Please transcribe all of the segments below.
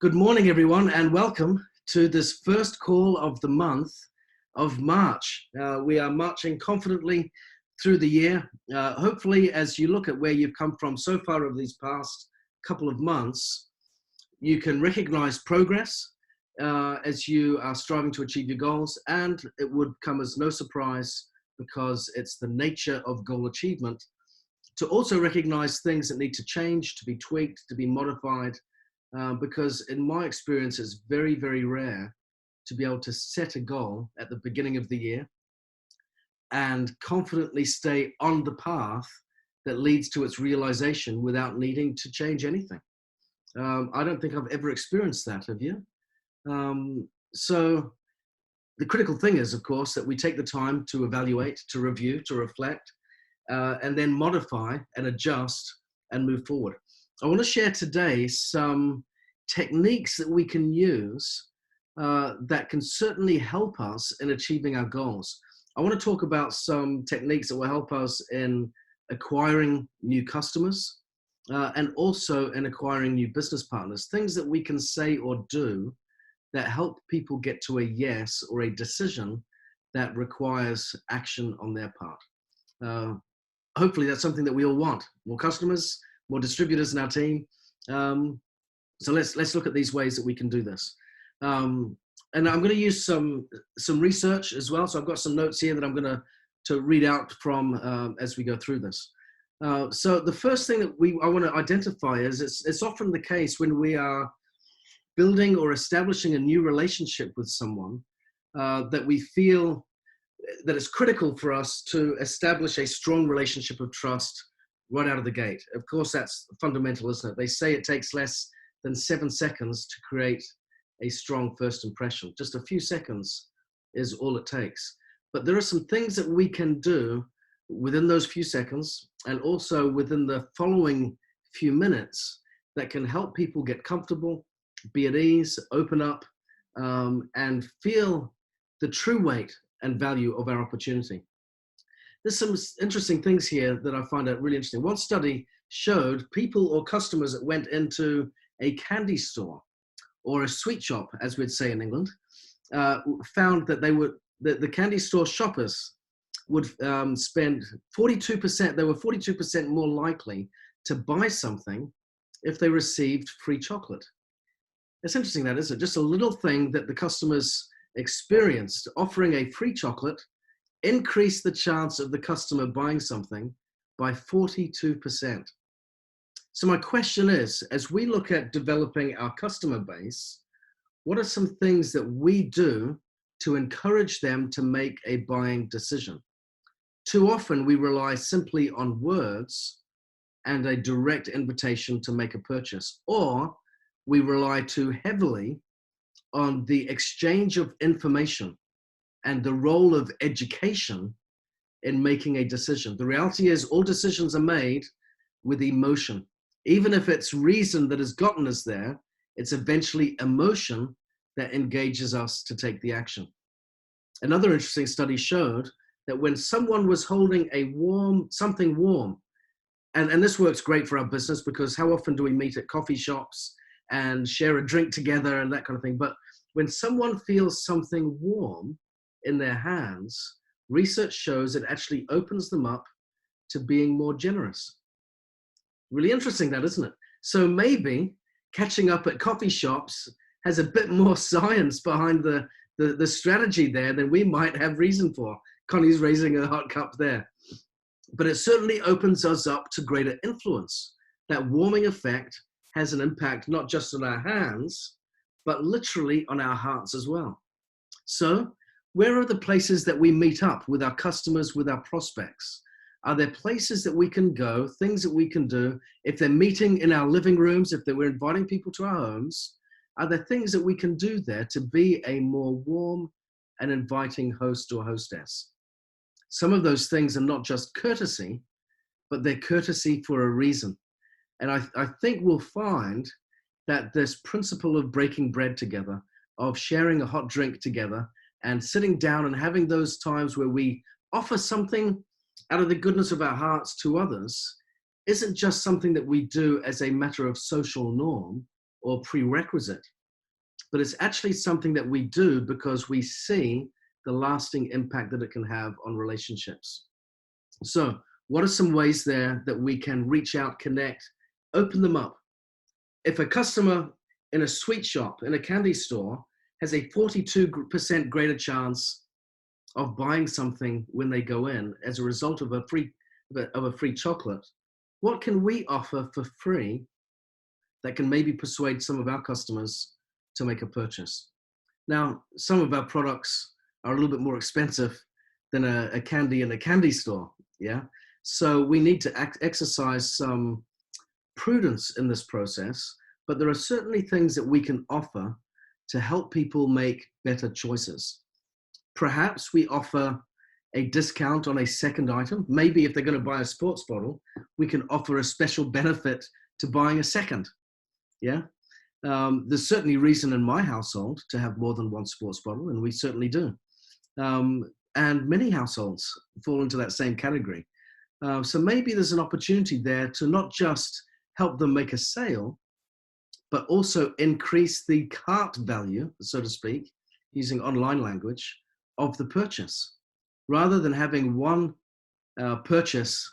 Good morning, everyone, and welcome to this first call of the month of March. We are marching confidently through the year. Hopefully, as you look at where you've come from so far over these past couple of months, you can recognize progress as you are striving to achieve your goals, and it would come as no surprise because it's the nature of goal achievement to also recognize things that need to change, to be tweaked, to be modified, because in my experience, it's very, very rare to be able to set a goal at the beginning of the year and confidently stay on the path that leads to its realization without needing to change anything. I don't think I've ever experienced that, have you? So the critical thing is, of course, that we take the time to evaluate, to review, to reflect, and then modify and adjust and move forward. I want to share today some techniques that we can use that can certainly help us in achieving our goals. I want to talk about some techniques that will help us in acquiring new customers and also in acquiring new business partners, things that we can say or do that help people get to a yes or a decision that requires action on their part. Hopefully that's something that we all want: more customers, more distributors in our team. So let's look at these ways that we can do this. And I'm going to use some research as well. So I've got some notes here that I'm going to read out from as we go through this. So the first thing that I want to identify is it's often the case when we are building or establishing a new relationship with someone that we feel that it's critical for us to establish a strong relationship of trust right out of the gate. Of course, that's fundamental, isn't it? They say it takes less than 7 seconds to create a strong first impression. Just a few seconds is all it takes. But there are some things that we can do within those few seconds and also within the following few minutes that can help people get comfortable, be at ease, open up, and feel the true weight and value of our opportunity. There's some interesting things here that I find out really interesting. One study showed people or customers that went into a candy store or a sweet shop, as we'd say in England, found that the candy store shoppers would spend 42%, they were 42% more likely to buy something if they received free chocolate. It's interesting, that, isn't it? Just a little thing that the customers experienced, offering a free chocolate, increased the chance of the customer buying something by 42%. So my question is, as we look at developing our customer base, what are some things that we do to encourage them to make a buying decision? Too often we rely simply on words and a direct invitation to make a purchase, or we rely too heavily on the exchange of information and the role of education in making a decision. The reality is all decisions are made with emotion. Even if it's reason that has gotten us there, it's eventually emotion that engages us to take the action. Another interesting study showed that when someone was holding something warm, and this works great for our business because how often do we meet at coffee shops and share a drink together and that kind of thing? But when someone feels something warm in their hands, research shows it actually opens them up to being more generous. Really interesting, that, isn't it? So maybe catching up at coffee shops has a bit more science behind the strategy there than we might have reason for. Connie's raising a hot cup there. But it certainly opens us up to greater influence. That warming effect has an impact not just on our hands, but literally on our hearts as well. So where are the places that we meet up with our customers, with our prospects? Are there places that we can go, things that we can do? If they're meeting in our living rooms, if we're inviting people to our homes, are there things that we can do there to be a more warm and inviting host or hostess? Some of those things are not just courtesy, but they're courtesy for a reason. And I think we'll find that this principle of breaking bread together, of sharing a hot drink together, and sitting down and having those times where we offer something out of the goodness of our hearts to others, isn't just something that we do as a matter of social norm or prerequisite, but it's actually something that we do because we see the lasting impact that it can have on relationships. So what are some ways there that we can reach out, connect, open them up? If a customer in a sweet shop, in a candy store, has a 42% greater chance of buying something when they go in as a result of a free chocolate, what can we offer for free that can maybe persuade some of our customers to make a purchase? Now, some of our products are a little bit more expensive than a candy in a candy store, yeah? So we need to exercise some prudence in this process, but there are certainly things that we can offer to help people make better choices. Perhaps we offer a discount on a second item. Maybe if they're going to buy a sports bottle, we can offer a special benefit to buying a second, yeah? There's certainly reason in my household to have more than one sports bottle, and we certainly do. And many households fall into that same category. So maybe there's an opportunity there to not just help them make a sale, but also increase the cart value, so to speak, using online language, of the purchase. Rather than having one purchase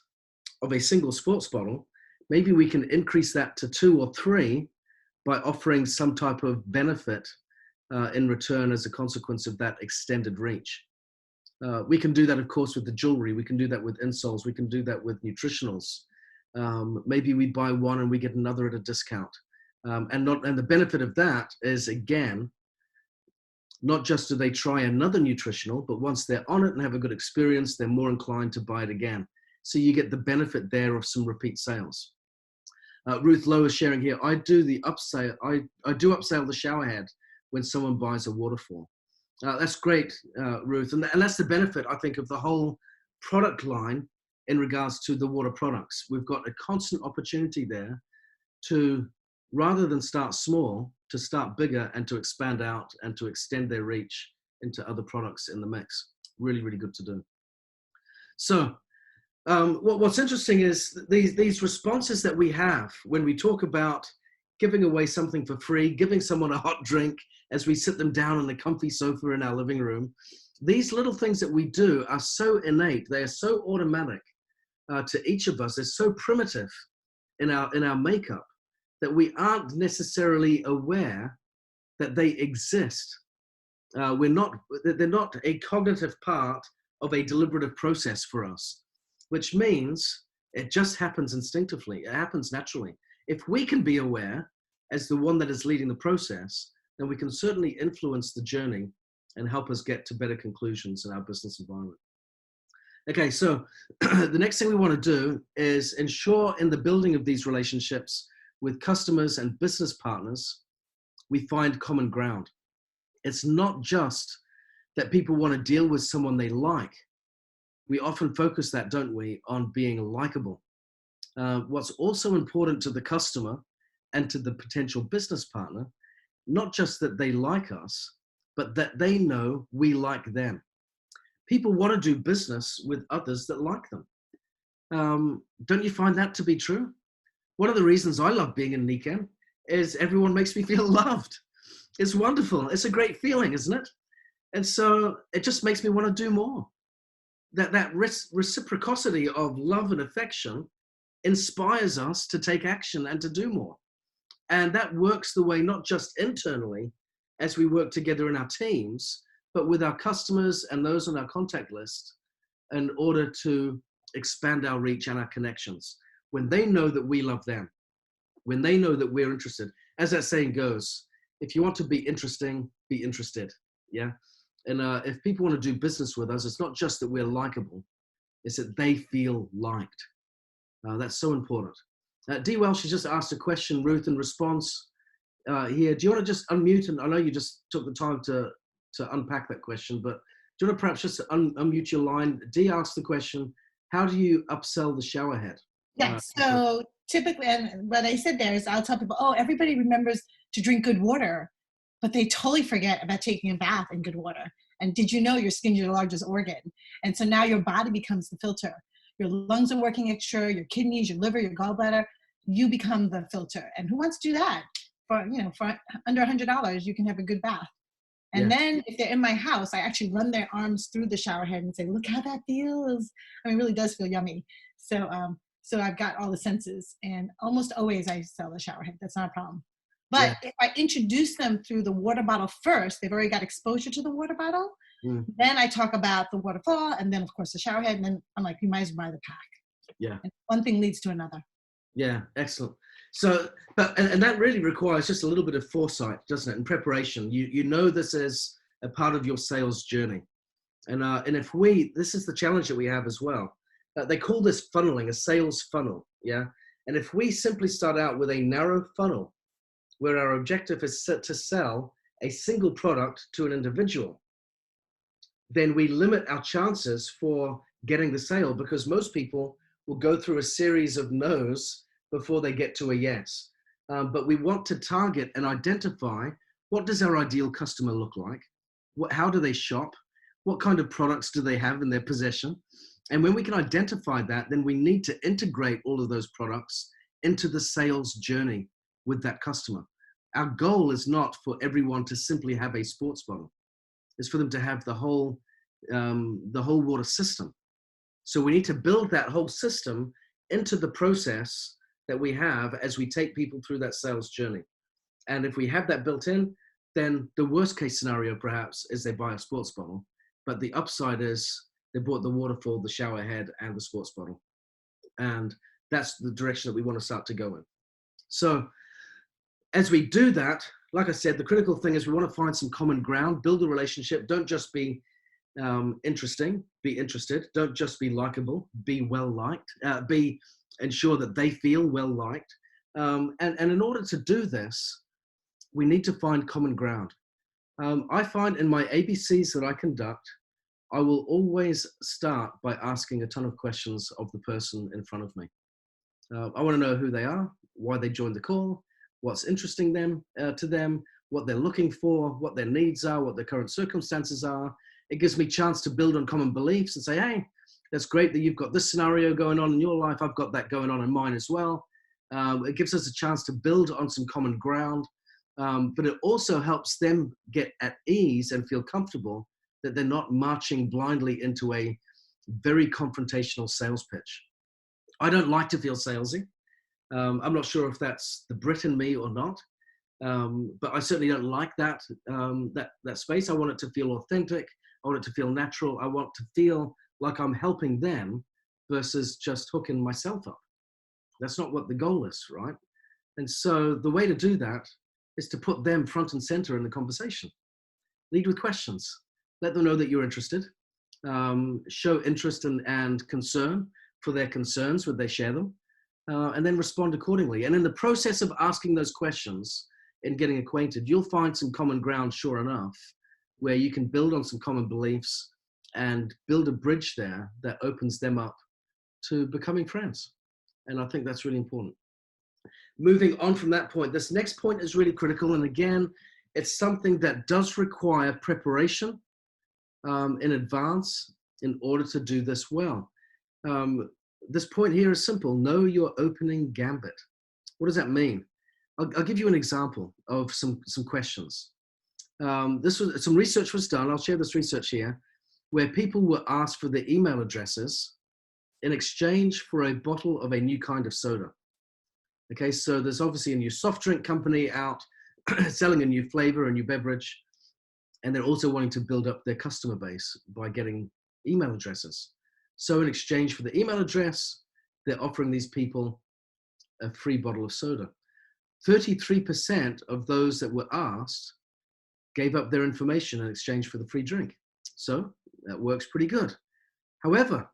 of a single sports bottle, maybe we can increase that to 2 or 3 by offering some type of benefit in return as a consequence of that extended reach. We can do that, of course, with the jewelry. We can do that with insoles. We can do that with nutritionals. Maybe we buy one and we get another at a discount. And the benefit of that is, again, not just do they try another nutritional, but once they're on it and have a good experience, they're more inclined to buy it again. So you get the benefit there of some repeat sales. Ruth Lowe is sharing here, I do upsell the shower head when someone buys a waterfall. That's great, Ruth. And that's the benefit, I think, of the whole product line in regards to the water products. We've got a constant opportunity there to, rather than start small, to start bigger and to expand out and to extend their reach into other products in the mix. Really, really good to do. So what's interesting is these responses that we have when we talk about giving away something for free, giving someone a hot drink as we sit them down on the comfy sofa in our living room. These little things that we do are so innate. They are so automatic to each of us. They're so primitive in our makeup that we aren't necessarily aware that they exist. They're not a cognitive part of a deliberative process for us, which means it just happens instinctively. It happens naturally. If we can be aware as the one that is leading the process, then we can certainly influence the journey and help us get to better conclusions in our business environment. Okay, so the next thing we want to do is ensure in the building of these relationships with customers and business partners, we find common ground. It's not just that people want to deal with someone they like. We often focus that, don't we, on being likable. What's also important to the customer and to the potential business partner, not just that they like us, but that they know we like them. People want to do business with others that like them. Don't you find that to be true? One of the reasons I love being in Nikken is everyone makes me feel loved. It's wonderful. It's a great feeling, isn't it? And so it just makes me want to do more. That reciprocity of love and affection inspires us to take action and to do more. And that works the way, not just internally as we work together in our teams, but with our customers and those on our contact list in order to expand our reach and our connections. When they know that we love them, when they know that we're interested, as that saying goes, if you want to be interesting, be interested, yeah? And if people want to do business with us, it's not just that we're likable, it's that they feel liked. That's so important. D. Welsh has just asked a question, Ruth, in response here. Do you want to just unmute? And I know you just took the time to unpack that question, but do you want to perhaps just unmute your line? Dee asked the question, how do you upsell the shower head? Yes, so typically, and what I said there is I'll tell people, oh, everybody remembers to drink good water, but they totally forget about taking a bath in good water. And did you know your skin is your largest organ? And so now your body becomes the filter. Your lungs are working extra, your kidneys, your liver, your gallbladder, you become the filter. And who wants to do that for under $100, you can have a good bath. And Yeah. then if they're in my house, I actually run their arms through the shower head and say, look how that feels. I mean, it really does feel yummy. So I've got all the senses, and almost always I sell the shower head. That's not a problem. Yeah. But if I introduce them through the water bottle first, they've already got exposure to the water bottle. Mm. Then I talk about the waterfall, and then of course the shower head. And then I'm like, you might as well buy the pack. Yeah. And one thing leads to another. Yeah, excellent. So, and that really requires just a little bit of foresight, doesn't it? And preparation. You know this is a part of your sales journey, and if this is the challenge that we have as well. They call this funneling, a sales funnel. Yeah, and if we simply start out with a narrow funnel, where our objective is set to sell a single product to an individual, then we limit our chances for getting the sale, because most people will go through a series of no's before they get to a yes. But we want to target and identify, what does our ideal customer look like? How do they shop? What kind of products do they have in their possession? And when we can identify that, then we need to integrate all of those products into the sales journey with that customer. Our goal is not for everyone to simply have a sports bottle. It's for them to have the whole water system. So we need to build that whole system into the process that we have as we take people through that sales journey. And if we have that built in, then the worst case scenario perhaps is they buy a sports bottle, but the upside is they bought the waterfall, the shower head, and the sports bottle. And that's the direction that we want to start to go in. So as we do that, like I said, the critical thing is we want to find some common ground, build a relationship. Don't just be interesting, be interested. Don't just be likable, be well liked. Ensure that they feel well liked. And in order to do this, we need to find common ground. I find in my ABCs that I conduct, I will always start by asking a ton of questions of the person in front of me. I want to know who they are, why they joined the call, what's interesting to them, what they're looking for, what their needs are, what their current circumstances are. It gives me a chance to build on common beliefs and say, hey, that's great that you've got this scenario going on in your life. I've got that going on in mine as well. It gives us a chance to build on some common ground, but it also helps them get at ease and feel comfortable that they're not marching blindly into a very confrontational sales pitch. I don't like to feel salesy. I'm not sure if that's the Brit in me or not, but I certainly don't like that space. I want it to feel authentic. I want it to feel natural. I want to feel like I'm helping them versus just hooking myself up. That's not what the goal is, right? And so the way to do that is to put them front and center in the conversation. Lead with questions. Let them know that you're interested. Show interest and concern for their concerns when they share them, and then respond accordingly. And in the process of asking those questions and getting acquainted, you'll find some common ground, sure enough, where you can build on some common beliefs and build a bridge there that opens them up to becoming friends. And I think that's really important. Moving on from that point, this next point is really critical. And again, it's something that does require preparation in advance in order to do this well. This point here is simple. Know your opening gambit. What does that mean? I'll give you an example of some questions. Some research was done. I'll share this research here, where people were asked for their email addresses in exchange for a bottle of a new kind of soda. Okay, so there's obviously a new soft drink company out selling a new flavor, a new beverage, and they're also wanting to build up their customer base by getting email addresses. So in exchange for the email address, they're offering these people a free bottle of soda. 33% of those that were asked gave up their information in exchange for the free drink. So that works pretty good. However,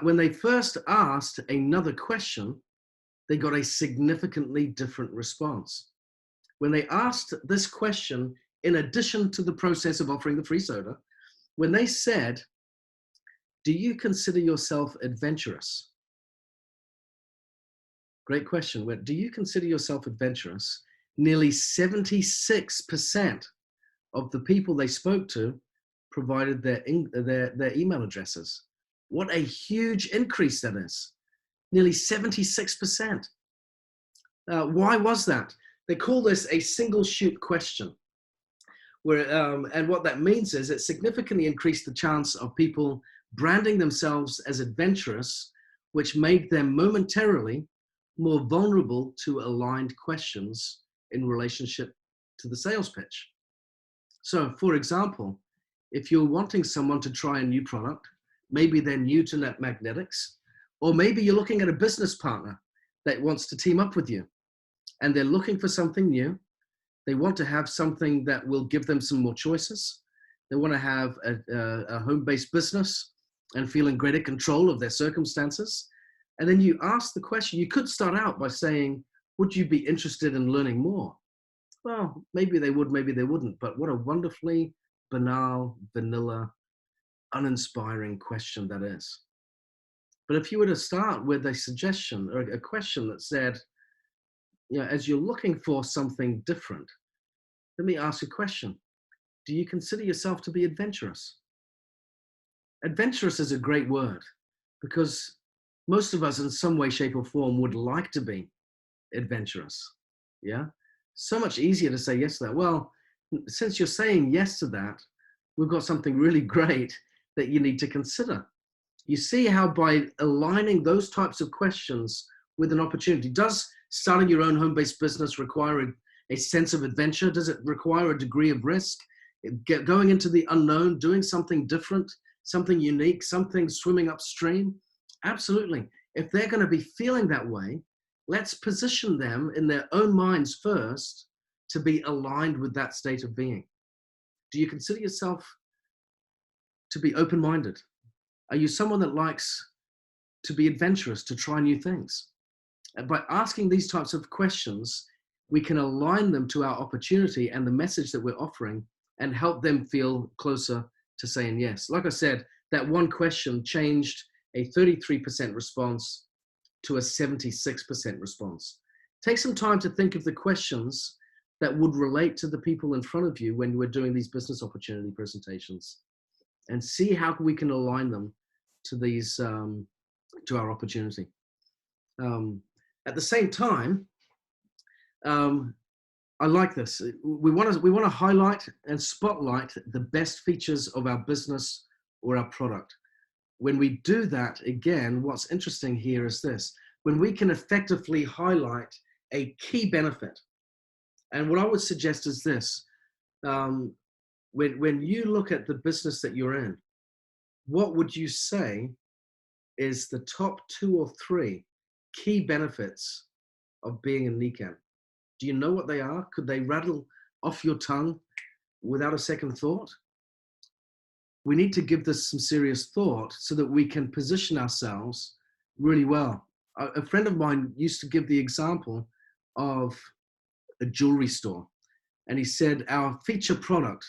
when they first asked another question, they got a significantly different response. When they asked this question, in addition to the process of offering the free soda, when they said, do you consider yourself adventurous? Great question. Do you consider yourself adventurous? Nearly 76% of the people they spoke to provided their email addresses. What a huge increase that is. Nearly 76%. Why was that? They call this a single shoot question. And what that means is it significantly increased the chance of people branding themselves as adventurous, which made them momentarily more vulnerable to aligned questions in relationship to the sales pitch. So, for example, if you're wanting someone to try a new product, maybe they're new to net magnetics, or maybe you're looking at a business partner that wants to team up with you, and they're looking for something new. They want to have something that will give them some more choices. They want to have a home-based business and feel in greater control of their circumstances. And then you ask the question, you could start out by saying, would you be interested in learning more? Well, maybe they would, maybe they wouldn't, but what a wonderfully banal, vanilla, uninspiring question that is. But if you were to start with a suggestion or a question that said, as you're looking for something different, let me ask a question. Do you consider yourself to be adventurous? Adventurous is a great word because most of us in some way, shape or form would like to be adventurous. Yeah. So much easier to say yes to that. Well, since you're saying yes to that, we've got something really great that you need to consider. You see how by aligning those types of questions with an opportunity, does starting your own home-based business require a sense of adventure? Does it require a degree of risk? Going into the unknown, doing something different, something unique, something swimming upstream? Absolutely. If they're going to be feeling that way, let's position them in their own minds first to be aligned with that state of being. Do you consider yourself to be open-minded? Are you someone that likes to be adventurous, to try new things? And by asking these types of questions, we can align them to our opportunity and the message that we're offering and help them feel closer to saying yes. Like I said, that one question changed a 33% response to a 76% response. Take some time to think of the questions that would relate to the people in front of you when you were doing these business opportunity presentations, and see how we can align them to these, to our opportunity. At the same time, I like this. We want to highlight and spotlight the best features of our business or our product. When we do that, again, what's interesting here is this: when we can effectively highlight a key benefit. And what I would suggest is this: when you look at the business that you're in, what would you say is the top 2 or 3 key benefits of being a NECAN? Do you know what they are? Could they rattle off your tongue without a second thought? We need to give this some serious thought so that we can position ourselves really well. A friend of mine used to give the example of a jewelry store. And he said, our feature product,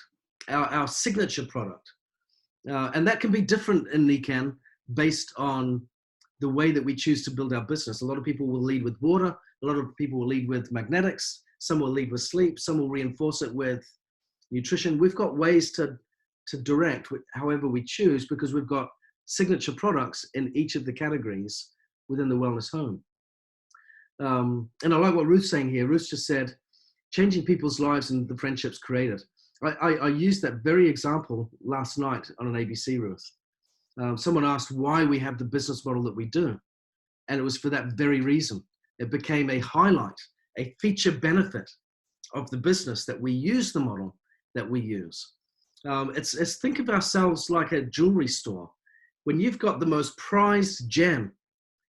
our signature product, and that can be different in NECAN based on the way that we choose to build our business. A lot of people will lead with water. A lot of people will lead with magnetics. Some will lead with sleep. Some will reinforce it with nutrition. We've got ways to direct however we choose, because we've got signature products in each of the categories within the wellness home. And I like what Ruth's saying here. Ruth just said, changing people's lives and the friendships created. I used that very example last night on an ABC, Ruth. Someone asked why we have the business model that we do. And it was for that very reason. It became a highlight, a feature benefit of the business that we use the model that we use. It's think of ourselves like a jewelry store. When you've got the most prized gem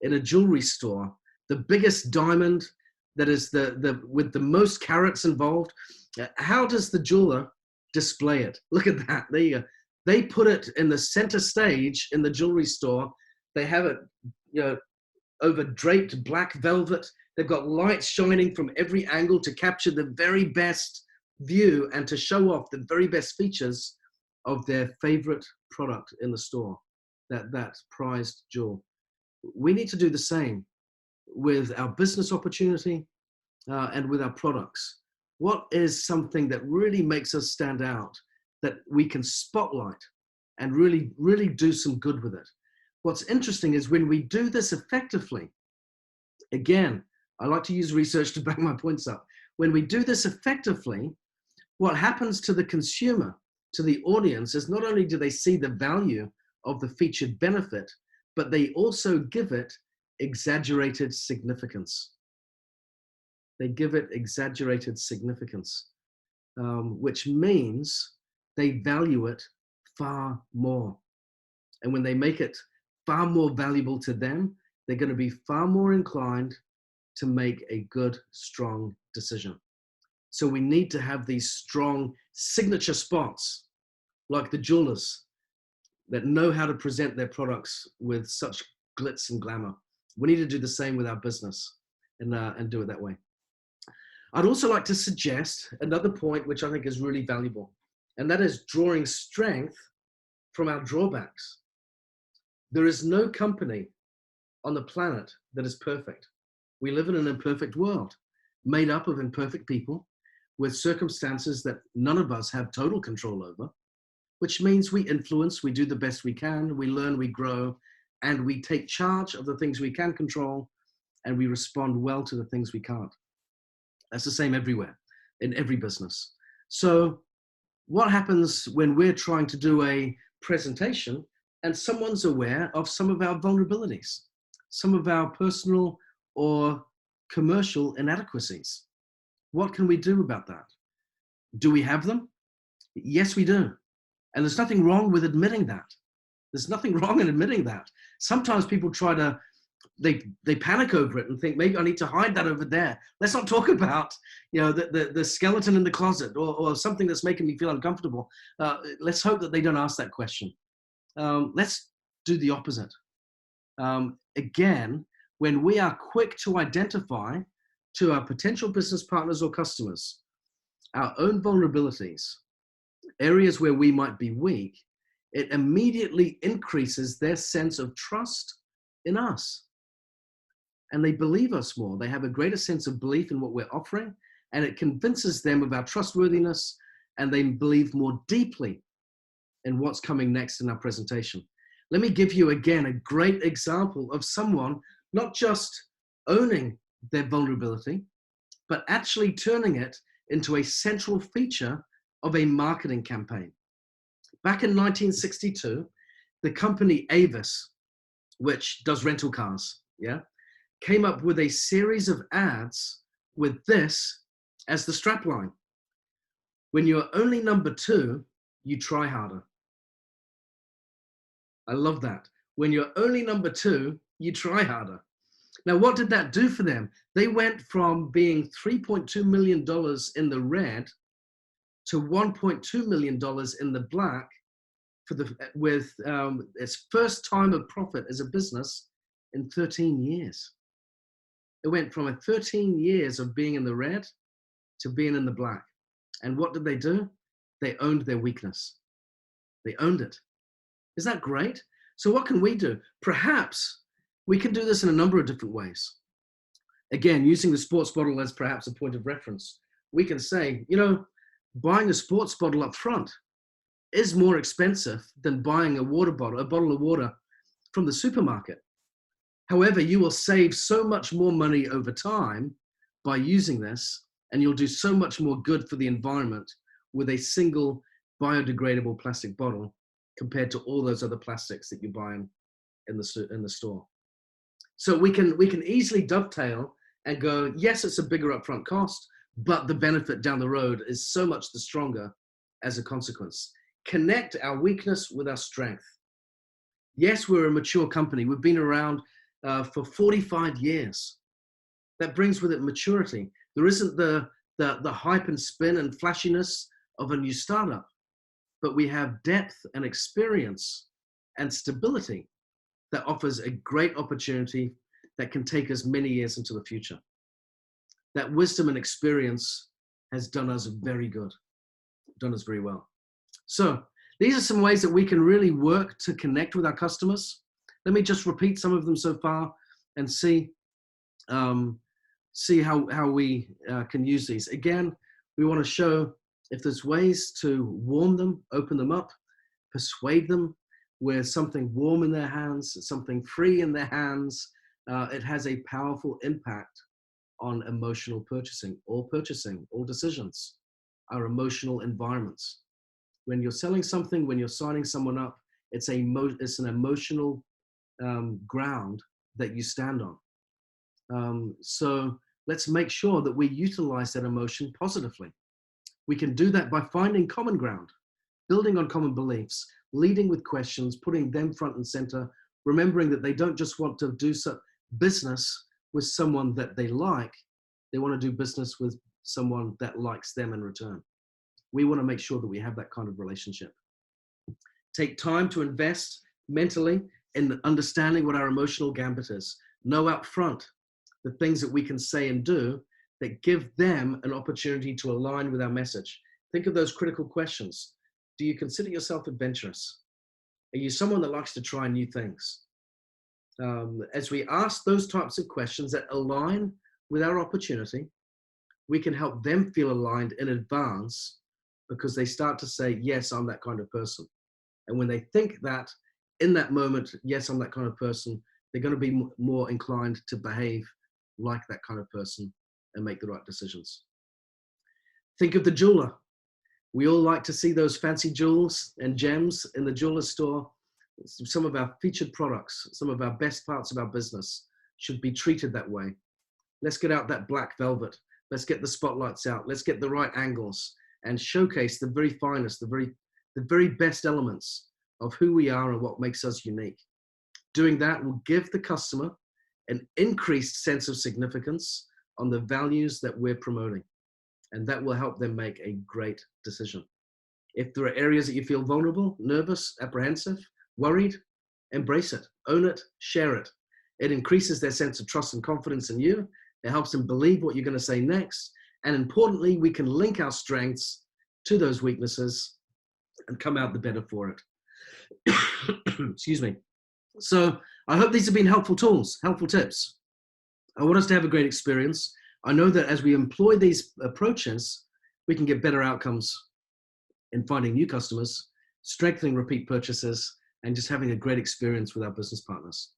in a jewelry store, the biggest diamond that is with the most carats involved, how does the jeweler display it? Look at that. There you go. They put it in the center stage in the jewelry store. They have it, over draped black velvet. They've got lights shining from every angle to capture the very best view and to show off the very best features of their favorite product in the store, that prized jewel. We need to do the same with our business opportunity and with our products. What is something that really makes us stand out, that we can spotlight and really, really do some good with it? What's interesting is when we do this effectively, again, I like to use research to back my points up. When we do this effectively, what happens to the consumer, to the audience, is not only do they see the value of the featured benefit, but they also give it exaggerated significance. They give it exaggerated significance, which means they value it far more. And when they make it far more valuable to them, they're going to be far more inclined to make a good, strong decision. So we need to have these strong signature spots, like the jewelers that know how to present their products with such glitz and glamour. We need to do the same with our business and do it that way. I'd also like to suggest another point which I think is really valuable, and that is drawing strength from our drawbacks. There is no company on the planet that is perfect. We live in an imperfect world, made up of imperfect people with circumstances that none of us have total control over, which means we influence, we do the best we can, we learn, we grow, and we take charge of the things we can control, and we respond well to the things we can't. That's the same everywhere, in every business. So what happens when we're trying to do a presentation and someone's aware of some of our vulnerabilities, some of our personal or commercial inadequacies? What can we do about that? Do we have them? Yes, we do. And there's nothing wrong with admitting that. There's nothing wrong in admitting that. Sometimes people try to, they panic over it and think, maybe I need to hide that over there. Let's not talk about, the skeleton in the closet or something that's making me feel uncomfortable. Let's hope that they don't ask that question. Let's do the opposite. Again, when we are quick to identify to our potential business partners or customers our own vulnerabilities, areas where we might be weak, it immediately increases their sense of trust in us. And they believe us more. They have a greater sense of belief in what we're offering, and it convinces them of our trustworthiness, and they believe more deeply in what's coming next in our presentation. Let me give you again a great example of someone not just owning their vulnerability, but actually turning it into a central feature of a marketing campaign. Back in 1962, the company Avis, which does rental cars, came up with a series of ads with this as the strapline. When you're only number 2, you try harder. I love that. When you're only number 2, you try harder. Now, what did that do for them? They went from being $3.2 million in the red to $1.2 million in the black with its first time of profit as a business in 13 years. It went from 13 years of being in the red to being in the black. And what did they do? They owned their weakness. They owned it. Is that great? So what can we do? Perhaps we can do this in a number of different ways. Again, using the sports bottle as perhaps a point of reference, we can say, buying a sports bottle up front is more expensive than buying a bottle of water from the supermarket. However, you will save so much more money over time by using this, and you'll do so much more good for the environment with a single biodegradable plastic bottle compared to all those other plastics that you're buying in the store. So we can easily dovetail and go, yes, it's a bigger upfront cost, but the benefit down the road is so much the stronger as a consequence. Connect our weakness with our strength. Yes, we're a mature company. We've been around for 45 years. That brings with it maturity. There isn't the hype and spin and flashiness of a new startup, but we have depth and experience and stability that offers a great opportunity that can take us many years into the future. That wisdom and experience has done us very good, done us very well. So these are some ways that we can really work to connect with our customers. Let me just repeat some of them so far and see how we can use these. Again, we want to show if there's ways to warm them, open them up, persuade them with something warm in their hands, something free in their hands. It has a powerful impact on emotional purchasing. All decisions are emotional environments. When you're selling something, when you're signing someone up, it's an emotional ground that you stand on. So let's make sure that we utilize that emotion positively. We can do that by finding common ground, building on common beliefs, leading with questions, putting them front and center, remembering that they don't just want to do business with someone that they like, they want to do business with someone that likes them in return. We want to make sure that we have that kind of relationship. Take time to invest mentally in understanding what our emotional gambit is. Know up front the things that we can say and do that give them an opportunity to align with our message. Think of those critical questions. Do you consider yourself adventurous? Are you someone that likes to try new things? As we ask those types of questions that align with our opportunity, we can help them feel aligned in advance because they start to say, yes, I'm that kind of person. And when they think that in that moment, yes, I'm that kind of person, they're going to be more inclined to behave like that kind of person and make the right decisions. Think of the jeweler. We all like to see those fancy jewels and gems in the jeweler's store. Some of our featured products, some of our best parts of our business should be treated that way. Let's get out that black velvet. Let's get the spotlights out. Let's get the right angles and showcase the very finest, the very best elements of who we are and what makes us unique. Doing that will give the customer an increased sense of significance on the values that we're promoting. And that will help them make a great decision. If there are areas that you feel vulnerable, nervous, apprehensive, worried, embrace it, own it, share it. It increases their sense of trust and confidence in you. It helps them believe what you're going to say next. And importantly, we can link our strengths to those weaknesses and come out the better for it. Excuse me. So I hope these have been helpful tools, helpful tips. I want us to have a great experience. I know that as we employ these approaches, we can get better outcomes in finding new customers, strengthening repeat purchases, and just having a great experience with our business partners.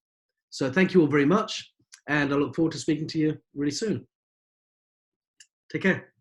So thank you all very much, and I look forward to speaking to you really soon. Take care.